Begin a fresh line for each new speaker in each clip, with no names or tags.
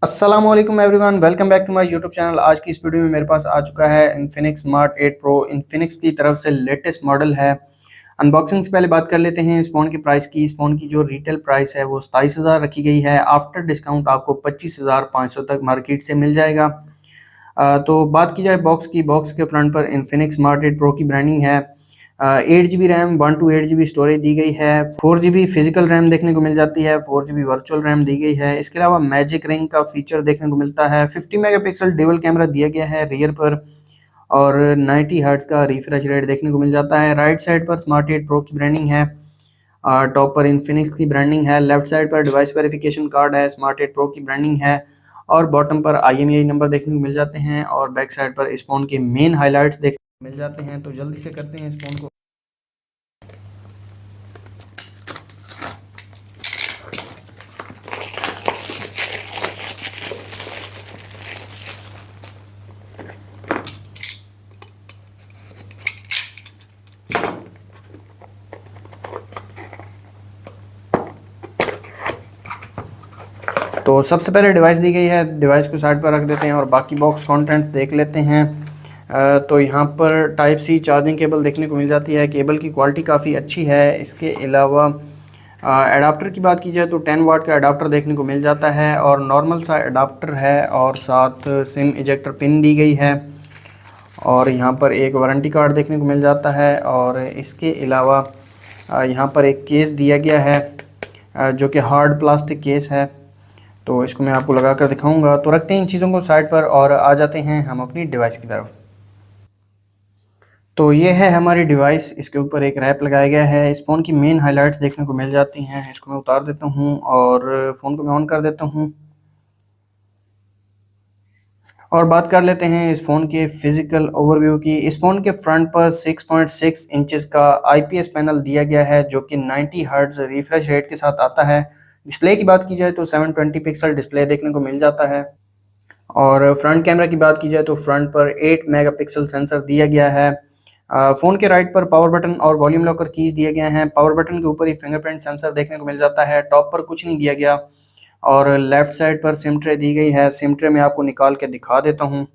अस्सलामुअलैकुम everyone, welcome back to my YouTube channel. आज की इस वीडियो में मेरे पास आ चुका है इन्फिनिक्स स्मार्ट 8 प्रो। इन्फिनिक्स की तरफ से लेटेस्ट मॉडल है। अनबॉक्सिंग से पहले बात कर लेते हैं इस फ़ोन की प्राइस की। इस फ़ोन की जो रिटेल प्राइस है वो 27,000 रखी गई है। आफ्टर डिस्काउंट आपको 25,500 तक मार्केट से मिल जाएगा। तो बात की जाए बॉक्स की, बॉक्स के फ्रंट पर इन्फिनिक्स स्मार्ट 8 प्रो की ब्रांडिंग है। 8 GB RAM, 1 to 8 GB storage दी गई है। 4 GB फिजिकल रैम देखने को मिल जाती है, 4 GB वर्चुअल रैम दी गई है। इसके अलावा मैजिक रिंग का फीचर देखने को मिलता है। 50 मेगापिक्सल डुअल कैमरा दिया गया है रियर पर, और 90 हर्ट्ज का रिफ्रेश रेट देखने को मिल जाता है। राइट साइड पर स्मार्ट 8 प्रो की ब्रांडिंग है, टॉप पर इन्फिनिक्स की ब्रांडिंग है। लेफ्ट साइड पर डिवाइस वेरिफिकेशन कार्ड है, स्मार्ट 8 प्रो की ब्रांडिंग है। और बॉटम पर IMEI नंबर देखने को मिल जाते हैं, और बैक साइड पर इस फोन के मेन हाइलाइट्स देखने को मिल जाते हैं। तो जल्दी से करते हैं इस फोन को। तो सबसे पहले डिवाइस दी गई है, डिवाइस को साइड पर रख देते हैं और बाकी बॉक्स कंटेंट्स देख लेते हैं। तो यहाँ पर टाइप सी चार्जिंग केबल देखने को मिल जाती है। केबल की क्वालिटी काफ़ी अच्छी है। इसके अलावा एडाप्टर की बात की जाए तो 10 वाट का एडाप्टर देखने को मिल जाता है, और नॉर्मल सा एडाप्टर है, और साथ सिम इजेक्टर पिन दी गई है। और यहाँ पर एक वारंटी कार्ड देखने को मिल जाता है। और इसके अलावा यहाँ पर एक केस दिया गया है, जो कि हार्ड प्लास्टिक केस है। तो इसको मैं आपको लगा कर दिखाऊंगा। तो रखते हैं इन चीज़ों को साइड पर और आ जाते हैं हम अपनी डिवाइस की तरफ। तो ये है हमारी डिवाइस। इसके ऊपर एक रैप लगाया गया है। इस फ़ोन की मेन हाइलाइट्स देखने को मिल जाती हैं। इसको मैं उतार देता हूँ और फ़ोन को मैं ऑन कर देता हूँ। और बात कर लेते हैं इस फ़ोन के फिजिकल ओवरव्यू की। इस फ़ोन के फ्रंट पर 6.6 इंचेस का IPS पैनल दिया गया है, जो कि 90 हर्ट्ज रिफ्रेश रेट के साथ आता है। डिस्प्ले की बात की जाए तो 720 पिक्सल डिस्प्ले देखने को मिल जाता है। और फ्रंट कैमरा की बात की जाए तो फ्रंट पर 8 मेगापिक्सल सेंसर दिया गया है। फ़ोन के राइट पर पावर बटन और वॉल्यूम लॉकर कीज दिए गए हैं। पावर बटन के ऊपर ही फिंगरप्रिंट सेंसर देखने को मिल जाता है। टॉप पर कुछ नहीं दिया गया। और लेफ्ट साइड पर सिम ट्रे दी गई है। सिम ट्रे मैं आपको निकाल के दिखा देता हूँ।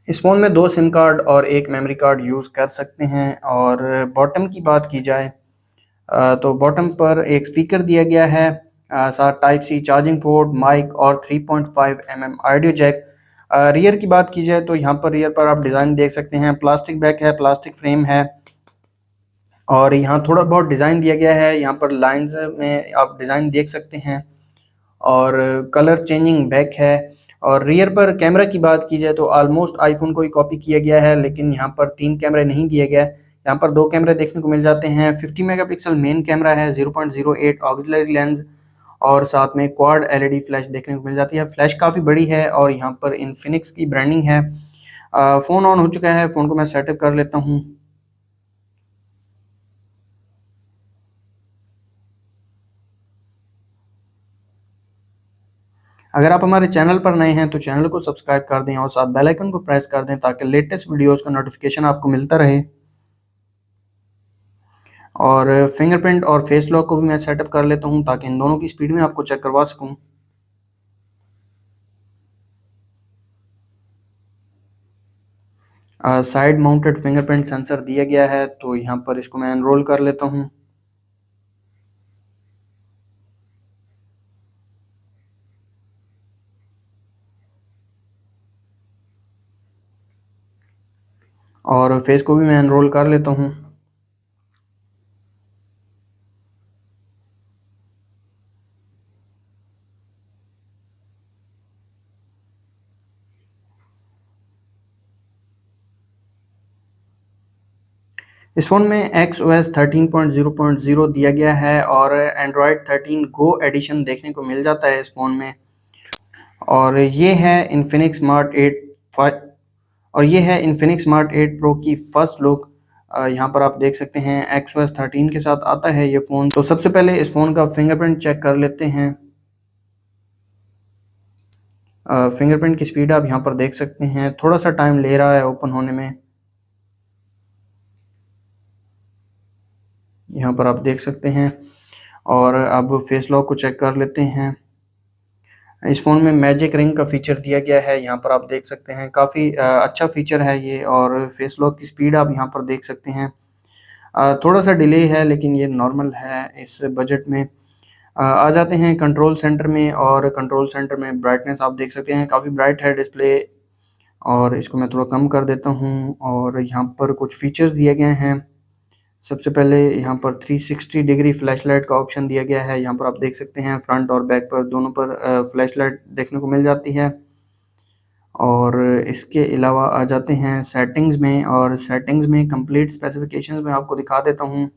इस फ़ोन में 2 सिम कार्ड और एक मेमोरी कार्ड यूज़ कर सकते हैं। और बॉटम की बात की जाए तो बॉटम पर एक स्पीकर दिया गया है, साथ type C charging port, mic और 3.5 mm ऑडियो जैक। रियर की बात की जाए तो यहाँ पर रियर पर आप डिज़ाइन देख सकते हैं। प्लास्टिक बैक है, प्लास्टिक फ्रेम है, और यहाँ थोड़ा बहुत डिज़ाइन दिया गया है। यहाँ पर लाइंस में आप डिज़ाइन देख सकते हैं, और कलर चेंजिंग बैक है। और रियर पर कैमरा की बात की जाए तो ऑलमोस्ट आईफोन को ही कॉपी किया गया है, लेकिन यहाँ पर 3 कैमरे नहीं दिए गए। यहाँ पर 2 कैमरे देखने को मिल जाते हैं। 50 मेगापिक्सल मेन कैमरा है, 0.08 ऑक्सिलरी लेंस, और साथ में क्वाड LED फ्लैश देखने को मिल जाती है। फ्लैश काफ़ी बड़ी है, और यहाँ पर इन्फिनिक्स की ब्रांडिंग है। फ़ोन ऑन हो चुका है। फ़ोन को मैं सेटअप कर लेता हूँ। अगर आप हमारे चैनल पर नए हैं तो चैनल को सब्सक्राइब कर दें और साथ बेल आइकन को प्रेस कर दें, ताकि लेटेस्ट वीडियोस का नोटिफिकेशन आपको मिलता रहे। और फिंगरप्रिंट और फेस लॉक को भी मैं सेटअप कर लेता हूं, ताकि इन दोनों की स्पीड में आपको चेक करवा सकूं। साइड माउंटेड फिंगरप्रिंट सेंसर दिया गया है, तो यहाँ पर इसको मैं एनरोल कर लेता हूँ। और फेस को भी मैं एनरोल कर लेता हूँ। इस फ़ोन में XOS 13.0.0 दिया गया है, और एंड्रॉयड 13 गो एडिशन देखने को मिल जाता है इस फ़ोन में। और ये है इन्फिनिक्स स्मार्ट 8 और ये है इन्फिनिक्स स्मार्ट 8 प्रो की फर्स्ट लुक। यहाँ पर आप देख सकते हैं XOS 13 के साथ आता है ये फ़ोन। तो सबसे पहले इस फ़ोन का फिंगरप्रिंट चेक कर लेते हैं। फिंगरप्रिंट की स्पीड आप यहाँ पर देख सकते हैं, थोड़ा सा टाइम ले रहा है ओपन होने में। यहाँ पर आप देख सकते हैं। और अब फेस लॉक को चेक कर लेते हैं। इस फ़ोन में मैजिक रिंग का फ़ीचर दिया गया है, यहाँ पर आप देख सकते हैं। काफ़ी अच्छा फ़ीचर है ये, और फेस लॉक की स्पीड आप यहाँ पर देख सकते हैं। थोड़ा-सा डिले है लेकिन ये नॉर्मल है इस बजट में। आ जाते हैं कंट्रोल सेंटर में, और कंट्रोल सेंटर में ब्राइटनेस आप देख सकते हैं, काफ़ी ब्राइट है डिस्प्ले। और इसको मैं थोड़ा कम कर देता हूँ, और यहाँ पर कुछ फ़ीचर्स दिए गए हैं। सबसे पहले यहाँ पर 360 डिग्री फ्लैशलाइट का ऑप्शन दिया गया है। यहाँ पर आप देख सकते हैं फ्रंट और बैक पर दोनों पर फ्लैशलाइट देखने को मिल जाती है। और इसके अलावा आ जाते हैं सेटिंग्स में, और सेटिंग्स में कंप्लीट स्पेसिफिकेशंस में आपको दिखा देता हूँ।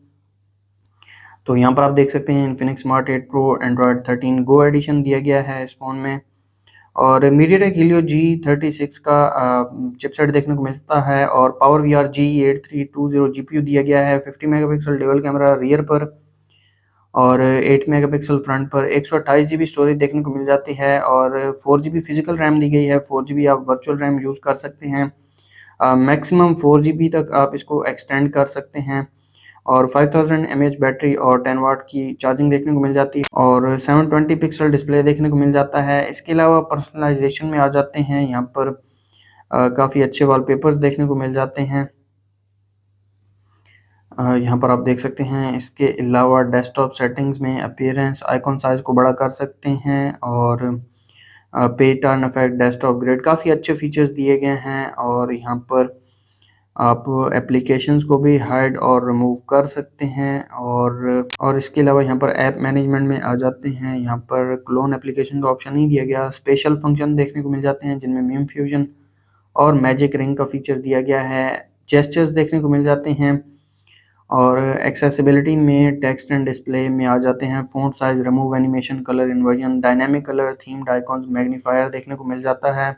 तो यहाँ पर आप देख सकते हैं इन्फिनिक्स स्मार्ट 8 प्रो एंड्रॉयड 13 गो एडिशन दिया गया है इस फ़ोन में, और मीडियाटेक हीलियो G36 का चिपसेट देखने को मिलता है, और power we are G8320 GPU दिया गया है। 50 मेगापिक्सल डुअल कैमरा रियर पर, और 8 मेगापिक्सल फ्रंट पर। 128 जीबी स्टोरेज देखने को मिल जाती है, और 4 जीबी फिजिकल रैम दी गई है। 4 जीबी आप वर्चुअल रैम यूज़ कर सकते हैं। मैक्सिमम 4 जीबी तक आप इसको एक्सटेंड कर सकते हैं, और 5000 mAh बैटरी और 10 वाट की चार्जिंग देखने को मिल जाती है, और 720 पिक्सल डिस्प्ले देखने को मिल जाता है। इसके अलावा पर्सनलाइजेशन में आ जाते हैं, यहाँ पर काफ़ी अच्छे वॉलपेपर्स देखने को मिल जाते हैं। यहाँ पर आप देख सकते हैं। इसके अलावा डेस्कटॉप सेटिंग्स में अपीयरेंस आइकॉन साइज़ को बड़ा कर सकते हैं, और पे टर्न इफेक्ट, डेस्कटॉप ग्रिड, काफ़ी अच्छे फीचर्स दिए गए हैं। और यहाँ पर आप एप्लीकेशंस को भी हाइड और रिमूव कर सकते हैं, और इसके अलावा यहाँ पर ऐप मैनेजमेंट में आ जाते हैं। यहाँ पर क्लोन एप्लीकेशन का ऑप्शन नहीं दिया गया। स्पेशल फंक्शन देखने को मिल जाते हैं जिनमें मीम फ्यूजन और मैजिक रिंग का फीचर दिया गया है। जेस्चर्स देखने को मिल जाते हैं, और एक्सेसिबिलिटी में टेक्स्ट एंड डिस्प्ले में आ जाते हैं। Font size, remove animation, colour inversion, dynamic colour, themed icons, magnifier देखने को मिल जाता है।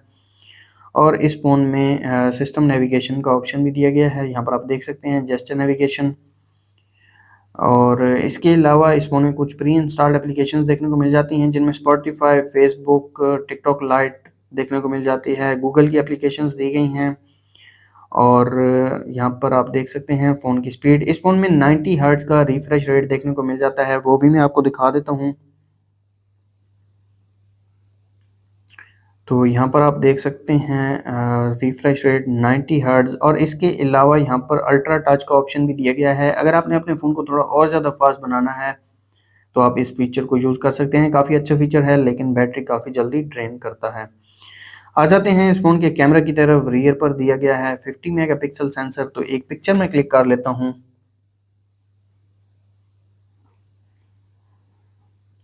और इस फ़ोन में सिस्टम नेविगेशन का ऑप्शन भी दिया गया है, यहाँ पर आप देख सकते हैं जेस्चर नेविगेशन। और इसके अलावा इस फ़ोन में कुछ प्री इंस्टॉल्ड एप्लीकेशंस देखने को मिल जाती हैं, जिनमें स्पॉटिफाई, फेसबुक, टिकटॉक लाइट देखने को मिल जाती है। गूगल की एप्लीकेशंस दी गई हैं, और यहाँ पर आप देख सकते हैं फ़ोन की स्पीड। इस फ़ोन में 90 हर्ट्ज़ का रिफ्रेश रेट देखने को मिल जाता है, वो भी मैं आपको दिखा देता हूँ। तो यहाँ पर आप देख सकते हैं रिफ्रेश रेट 90 हर्ट्ज़, और इसके अलावा यहाँ पर अल्ट्रा टच का ऑप्शन भी दिया गया है। अगर आपने अपने फ़ोन को थोड़ा और ज़्यादा फास्ट बनाना है तो आप इस फीचर को यूज़ कर सकते हैं। काफ़ी अच्छा फीचर है, लेकिन बैटरी काफ़ी जल्दी ड्रेन करता है। आ जाते हैं इस फ़ोन के कैमरा की तरफ। रियर पर दिया गया है 50 मेगापिक्सल सेंसर। तो एक पिक्चर में क्लिक कर लेता हूँ।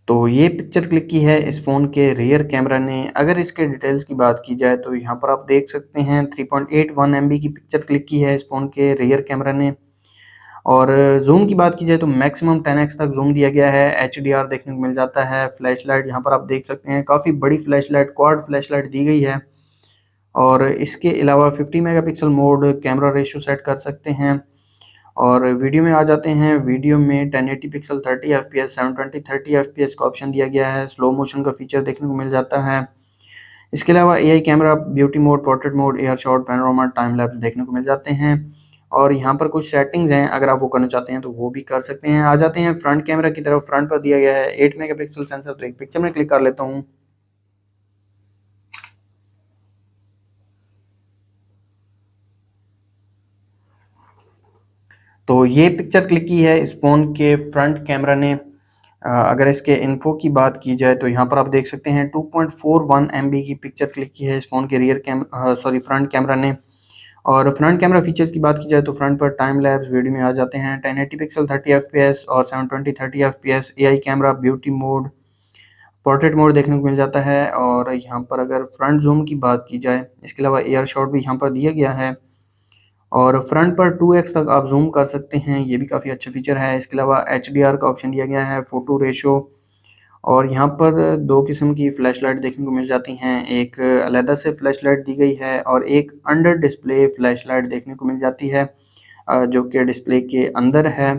तो ये पिक्चर क्लिक की है इस फ़ोन के रियर कैमरा ने। अगर इसके डिटेल्स की बात की जाए तो यहाँ पर आप देख सकते हैं 3.81 एमबी की पिक्चर क्लिक की है इस फ़ोन के रियर कैमरा ने। और ज़ूम की बात की जाए तो मैक्सिमम 10x तक ज़ूम दिया गया है। एचडीआर देखने को मिल जाता है। फ्लैशलाइट यहाँ पर आप देख सकते हैं, काफ़ी बड़ी फ्लैशलाइट, क्वाड फ्लैशलाइट दी गई है। और इसके अलावा 50 megapixel mode camera ratio set कर सकते हैं। और वीडियो में आ जाते हैं। वीडियो में 1080 पिक्सल 30 एफपीएस, 720 30 एफपीएस का ऑप्शन दिया गया है। स्लो मोशन का फीचर देखने को मिल जाता है। इसके अलावा AI camera, beauty mode, portrait mode, air shot, panorama, time lapse देखने को मिल जाते हैं। और यहाँ पर कुछ सेटिंग्स हैं, अगर आप वो करना चाहते हैं तो वो भी कर सकते हैं। आ जाते हैं फ्रंट कैमरा की तरफ। फ्रंट पर दिया गया है 8 मेगापिक्सल सेंसर। तो एक पिक्चर में क्लिक कर लेता हूँ। तो ये पिक्चर क्लिक की है इस फ़ोन के फ्रंट कैमरा ने। अगर इसके इन्फो की बात की जाए तो यहाँ पर आप देख सकते हैं 2.41 एमबी की पिक्चर क्लिक की है इस फ़ोन के फ्रंट कैमरा ने। और फ्रंट कैमरा फीचर्स की बात की जाए तो फ्रंट पर टाइम लैप्स वीडियो में आ जाते हैं। 1080 पिक्सल 30 एफपीएस और 720 30 FPS. AI camera, beauty mode, portrait mode देखने को मिल जाता है। और यहाँ पर अगर फ्रंट जूम की बात की जाए, इसके अलावा एयर शॉट भी यहाँ पर दिया गया है। और फ्रंट पर 2x तक आप जूम कर सकते हैं, ये भी काफ़ी अच्छा फीचर है। इसके अलावा एचडीआर का ऑप्शन दिया गया है, फ़ोटो रेशो। और यहाँ पर दो किस्म की फ्लैशलाइट देखने को मिल जाती हैं। एक अलग से फ्लैशलाइट दी गई है, और एक अंडर डिस्प्ले फ्लैशलाइट देखने को मिल जाती है, जो कि डिस्प्ले के अंदर है।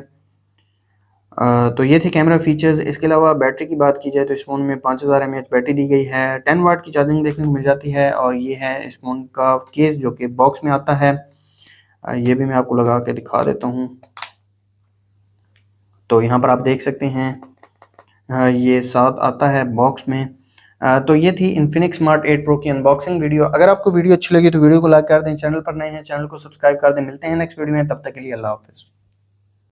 तो ये थे कैमरा फीचर्स। इसके अलावा बैटरी की बात की जाए तो इस फ़ोन में 5000 mAh बैटरी दी गई है। 10 वाट की चार्जिंग देखने को मिल जाती है। और ये है इस फ़ोन का केस, जो कि बॉक्स में आता है। ये भी मैं आपको लगा के दिखा देता हूँ। तो यहाँ पर आप देख सकते हैं ये साथ आता है बॉक्स में। तो ये थी इन्फिनिक्स स्मार्ट 8 प्रो की अनबॉक्सिंग वीडियो। अगर आपको वीडियो अच्छी लगी तो वीडियो को लाइक कर दें, चैनल पर नए हैं चैनल को सब्सक्राइब कर दें। मिलते हैं नेक्स्ट वीडियो में, तब तक के लिए अल्लाह हाफिज़।